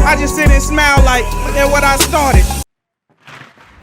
I just sit and smile like, look at what I started.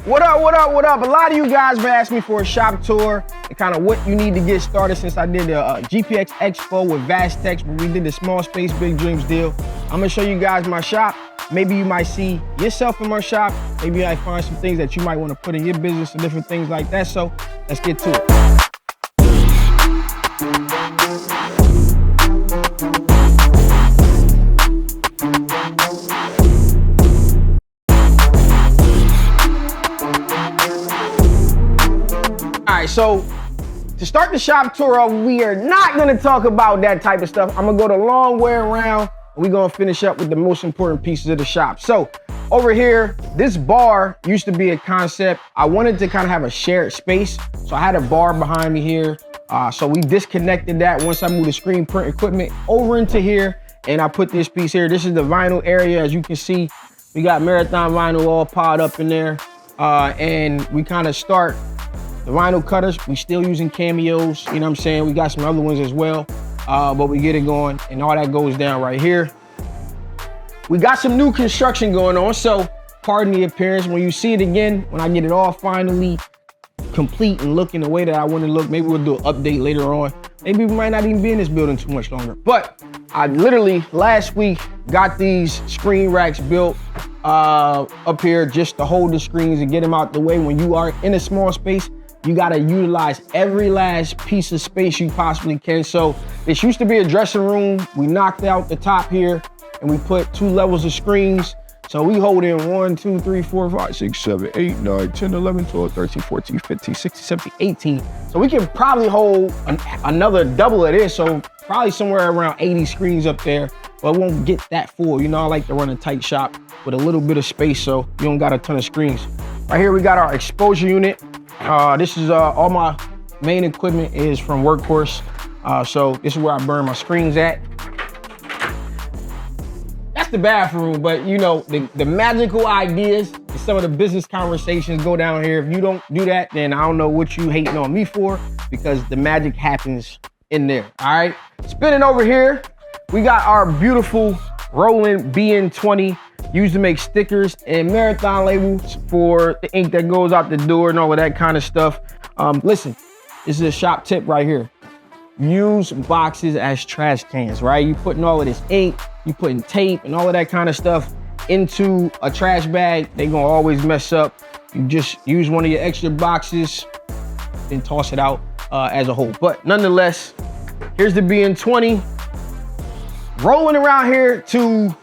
What up, what up, what up? A lot of you guys been asking me for a shop tour and kind of what you need to get started since I did the GPX Expo with Vastex, where we did the Small Space Big Dreams deal. I'm gonna show you guys my shop. Maybe you might see yourself in my shop. Maybe you might find some things that you might want to put in your business and different things like that. So let's get to it. All right, so to start the shop tour off, we are not gonna talk about that type of stuff. I'm gonna go the long way around, and we're gonna finish up with the most important pieces of the shop. So over here, this bar used to be a concept. I wanted to kind of have a shared space. So I had a bar behind me here. So we disconnected that once I moved the screen print equipment over into here, and I put this piece here. This is the vinyl area. As you can see, we got Marathon vinyl all piled up in there. And we kind of start the vinyl cutters. We still using Cameos, you know what I'm saying? We got some other ones as well, but we get it going, and all that goes down right here. We got some new construction going on, so pardon the appearance. When you see it again, when I get it all finally complete and looking the way that I want to look, maybe we'll do an update later on. Maybe we might not even be in this building too much longer. But I literally last week got these screen racks built up here just to hold the screens and get them out the way. When you are in a small space, you gotta utilize every last piece of space you possibly can. So this used to be a dressing room. We knocked out the top here and we put 2 levels of screens. So we hold in 1, 2, 3, 4, 5, 6, 7, 8, 9, 10, 11, 12, 13, 14, 15, 16, 17, 18. So we can probably hold another double of this. So probably somewhere around 80 screens up there, but it won't get that full. You know, I like to run a tight shop with a little bit of space so you don't got a ton of screens. Right here, we got our exposure unit. This is all my main equipment is from Workhorse. So this is where I burn my screens at. That's the bathroom, but you know, the magical ideas and some of the business conversations go down here. If you don't do that, then I don't know what you hating on me for, because the magic happens in there, all right? Spinning over here, we got our beautiful Roland BN20, used to make stickers and Marathon labels for the ink that goes out the door and all of that kind of stuff. Listen, this is a shop tip right here. Use boxes as trash cans, right? You putting all of this ink, you putting tape and all of that kind of stuff into a trash bag, they gonna always mess up. You just use one of your extra boxes and toss it out as a whole. But nonetheless, here's the BN20. Rolling around here to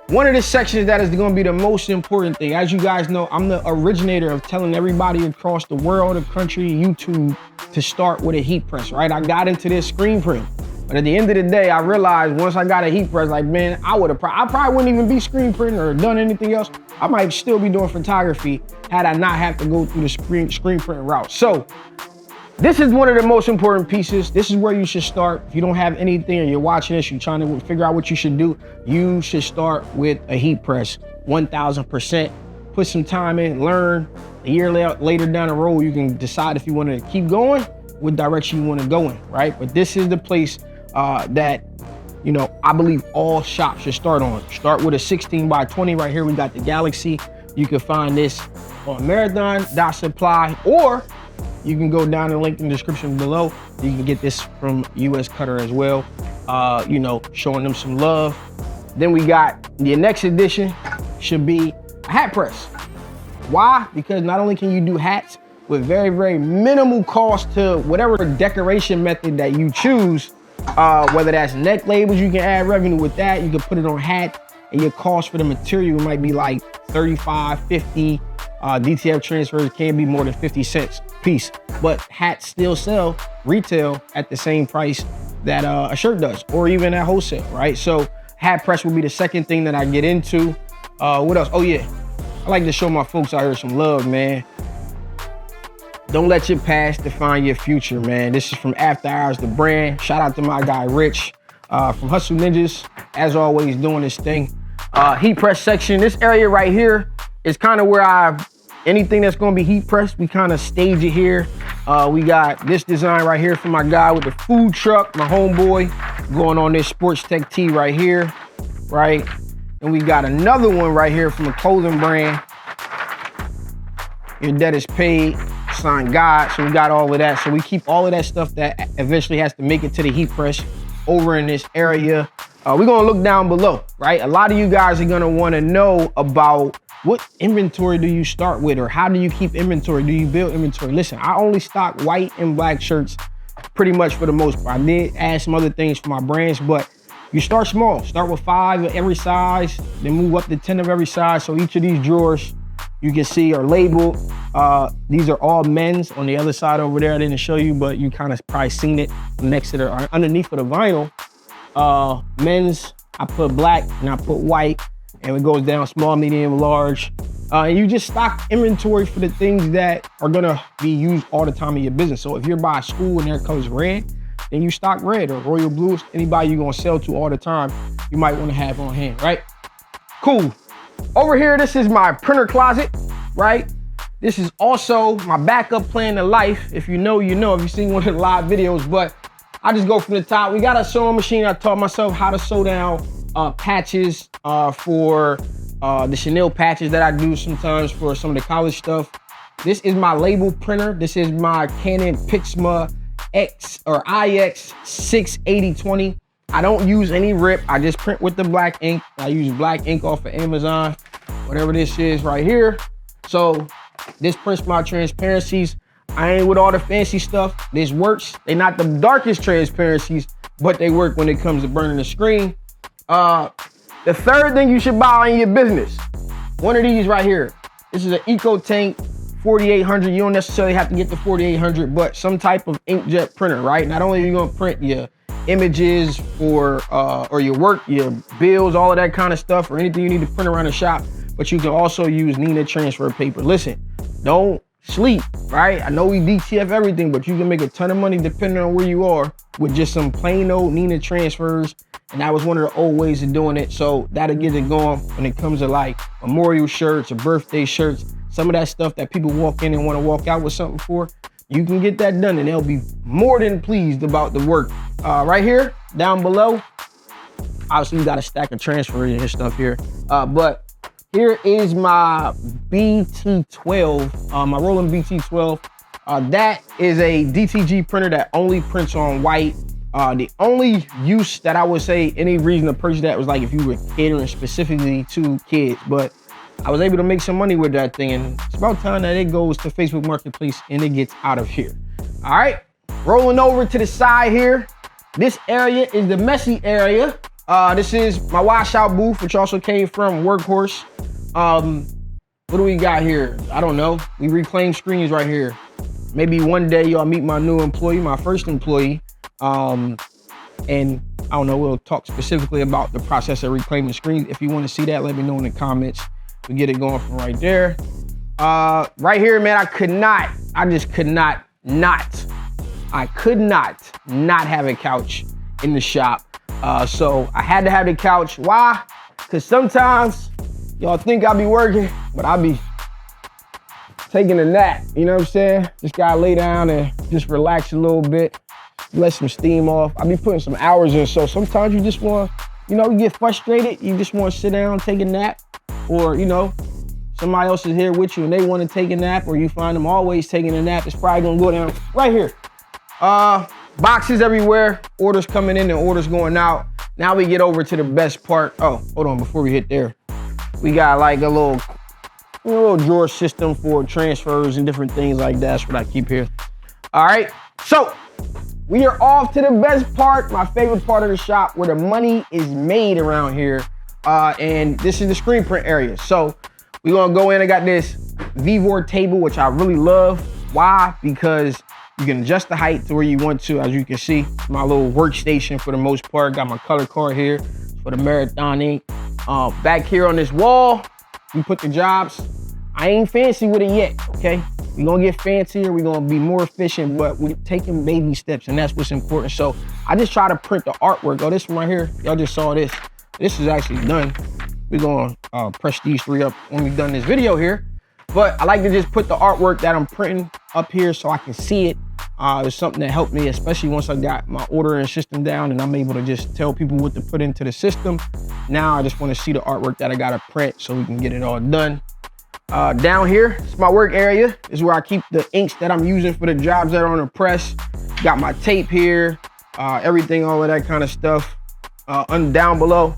one of the sections that is going to be the most important thing. As you guys know, I'm the originator of telling everybody across the world, the country, YouTube, to start with a heat press, right? I got into this screen print, but at the end of the day, I realized once I got a heat press, like, man, I probably wouldn't even be screen printing or done anything else. I might still be doing photography had I not have to go through the screen printing route. So this is one of the most important pieces. This is where you should start. If you don't have anything and you're watching this, you're trying to figure out what you should do, you should start with a heat press, 1000%. Put some time in, learn. A year later down the road, you can decide if you want to keep going, what direction you want to go in, right? But this is the place that, you know, I believe all shops should start on. Start with a 16x20 right here. We got the Galaxy. You can find this on Marathon.supply, or you can go down the link in the description below. You can get this from US Cutter as well. You know, showing them some love. Then we got the next edition should be a hat press. Why? Because not only can you do hats with very, very minimal cost to whatever decoration method that you choose, whether that's neck labels, you can add revenue with that. You can put it on hat, and your cost for the material might be like 35, 50. DTF transfers can be more than 50 cents a piece, but hats still sell retail at the same price that a shirt does, or even at wholesale, right? So hat press will be the second thing that I get into. What else? Oh yeah, I like to show my folks out here some love, man. Don't let your past define your future, man. This is from After Hours, the brand. Shout out to my guy, Rich, from Hustle Ninjas, as always, doing this thing. Heat press section, this area right here is kind of where anything that's gonna be heat pressed, we kind of stage it here. We got this design right here from my guy with the food truck, my homeboy, going on this Sports Tech tee right here, right? And we got another one right here from a clothing brand. Your debt is paid, signed God. So we got all of that. So we keep all of that stuff that eventually has to make it to the heat press over in this area. We're gonna look down below, right? A lot of you guys are gonna wanna know about what inventory do you start with, or how do you keep inventory? Do you build inventory? Listen, I only stock white and black shirts pretty much for the most part. I did add some other things for my brands, but you start small. Start with 5 of every size, then move up to 10 of every size. So each of these drawers you can see are labeled. These are all men's. On the other side over there, I didn't show you, but you kind of probably seen it next to the, or underneath of the vinyl. Men's, I put black and I put white, and it goes down small, medium, large. And you just stock inventory for the things that are gonna be used all the time in your business. So if you're by a school and there comes red, then you stock red, or royal blues. Anybody you're gonna sell to all the time, you might wanna have on hand, right? Cool. Over here, this is my printer closet, right? This is also my backup plan to life. If you know, you know, if you've seen one of the live videos, but I just go from the top. We got a sewing machine. I taught myself how to sew down patches for the Chanel patches that I do sometimes for some of the college stuff. This is my label printer. This is my Canon Pixma X or IX 68020. I don't use any rip. I just print with the black ink. I use black ink off of Amazon, whatever this is right here. So this prints my transparencies. I ain't with all the fancy stuff. This works. They're not the darkest transparencies, but they work when it comes to burning the screen. The third thing you should buy in your business, one of these right here. This is an EcoTank 4800. You don't necessarily have to get the 4800, but some type of inkjet printer, right? Not only are you gonna print your images for or your work, your bills, all of that kind of stuff, or anything you need to print around the shop, but you can also use Neenah transfer paper. Listen, don't sleep, right? I know we DTF everything, but you can make a ton of money depending on where you are with just some plain old Neenah transfers. And that was one of the old ways of doing it. So that'll get it going when it comes to like memorial shirts or birthday shirts, some of that stuff that people walk in and want to walk out with something for. You can get that done and they'll be more than pleased about the work. Right here, down below, obviously you got a stack of transfers and stuff here. But here is my BT12, my Roland BT12. That is a DTG printer that only prints on white. The only use that I would say any reason to purchase that was like if you were catering specifically to kids, but I was able to make some money with that thing, and it's about time that it goes to Facebook Marketplace and it gets out of here. All right, rolling over to the side here. This area is the messy area. This is my washout booth, which also came from Workhorse. What do we got here? I don't know. We reclaim screens right here. Maybe one day y'all meet my new employee, my first employee. And I don't know, we'll talk specifically about the process of reclaiming screens. If you want to see that, let me know in the comments. We get it going from right there. Right here, man, I could not have a couch in the shop. So I had to have the couch. Why? Because sometimes y'all think I be working, but I be taking a nap. You know what I'm saying? Just gotta lay down and just relax a little bit, let some steam off. I be putting some hours in, so sometimes you just want, you know, you get frustrated, you just want to sit down, take a nap, or, you know, somebody else is here with you and they want to take a nap, or you find them always taking a nap. It's probably gonna go down right here. Boxes everywhere, orders coming in and orders going out. Now we get over to the best part. Oh, hold on, before we hit there, we got like a little drawer system for transfers and different things like that. That's what I keep here. All right, so we are off to the best part, my favorite part of the shop, where the money is made around here. And this is the screen print area. So we're gonna go in. I got this VEVOR table, which I really love. Why? Because you can adjust the height to where you want to. As you can see, my little workstation for the most part. Got my color card here for the Marathon ink. Back here on this wall, we put the jobs. I ain't fancy with it yet, okay? We're gonna get fancier, we're gonna be more efficient, but we're taking baby steps, and that's what's important. So I just try to print the artwork. Oh, this one right here, y'all just saw this. This is actually done. We're gonna press these 3 up when we're done this video here. But I like to just put the artwork that I'm printing up here so I can see it It's something that helped me, especially once I got my ordering system down and I'm able to just tell people what to put into the system. Now I just want to see the artwork that I got to print so we can get it all done. Down here, it's my work area. This is where I keep the inks that I'm using for the jobs that are on the press. Got my tape here, everything, all of that kind of stuff. Down below,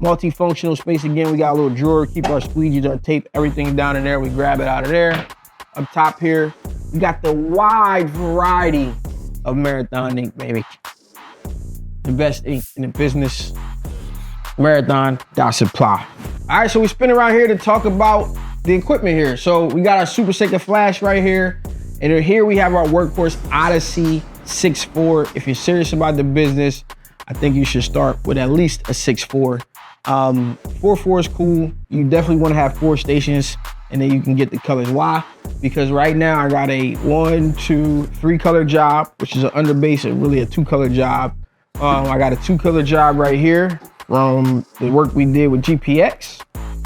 multifunctional space again. We got a little drawer, keep our squeegees, our tape, everything down in there. We grab it out of there. Up top here, we got the wide variety of Marathon ink, baby. The best ink in the business, Marathon.supply. All right, so we spin around here to talk about the equipment here. So we got our Super Seika Flash right here. And here we have our Workhorse Odyssey 6.4. If you're serious about the business, I think you should start with at least a 6.4. 4.4 is cool. You definitely want to have 4 stations and then you can get the colors. Why? Because right now I got a 1, 2, 3 color job, which is an underbase and really a 2 color job. I got a 2 color job right here from the work we did with GPX.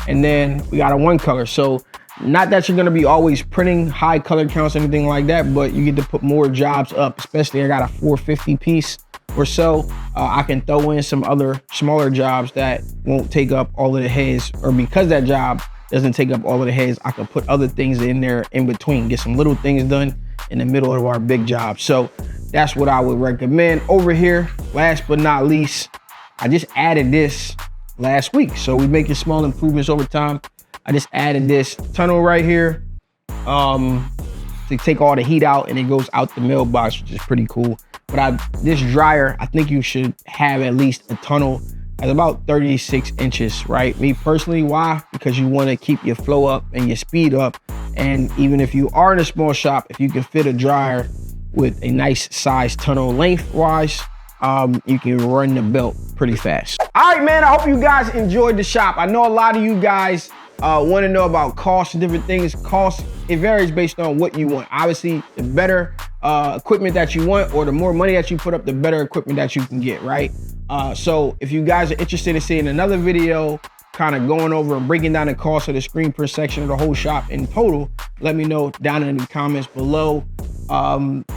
And then we got a 1 color. So not that you're gonna be always printing high color counts or anything like that, but you get to put more jobs up, especially I got a 450 piece or so. I can throw in some other smaller jobs that won't take up all of the heads, or because that job doesn't take up all of the heads, I can put other things in there in between, get some little things done in the middle of our big job. So that's what I would recommend. Over here, last but not least, I just added this last week. So we making small improvements over time. I just added this tunnel right here to take all the heat out, and it goes out the mailbox, which is pretty cool. But this dryer, I think you should have at least a tunnel at about 36 inches, right? Me personally, why? Because you want to keep your flow up and your speed up. And even if you are in a small shop, if you can fit a dryer with a nice size tunnel lengthwise, you can run the belt pretty fast. All right, man, I hope you guys enjoyed the shop. I know a lot of you guys want to know about costs and different things. Cost, it varies based on what you want. Obviously, the better equipment that you want, or the more money that you put up, the better equipment that you can get, right? So if you guys are interested in seeing another video kind of going over and breaking down the cost of the screen print section of the whole shop in total, let me know down in the comments below.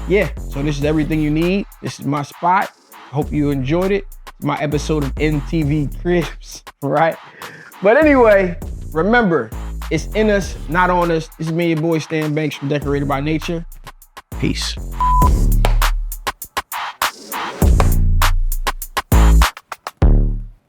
Yeah, so this is everything you need. This is my spot. Hope you enjoyed it. My episode of MTV Cribs, right? But anyway, remember, it's in us, not on us. This is me, your boy Stan Banks from Decorated by Nature. Peace.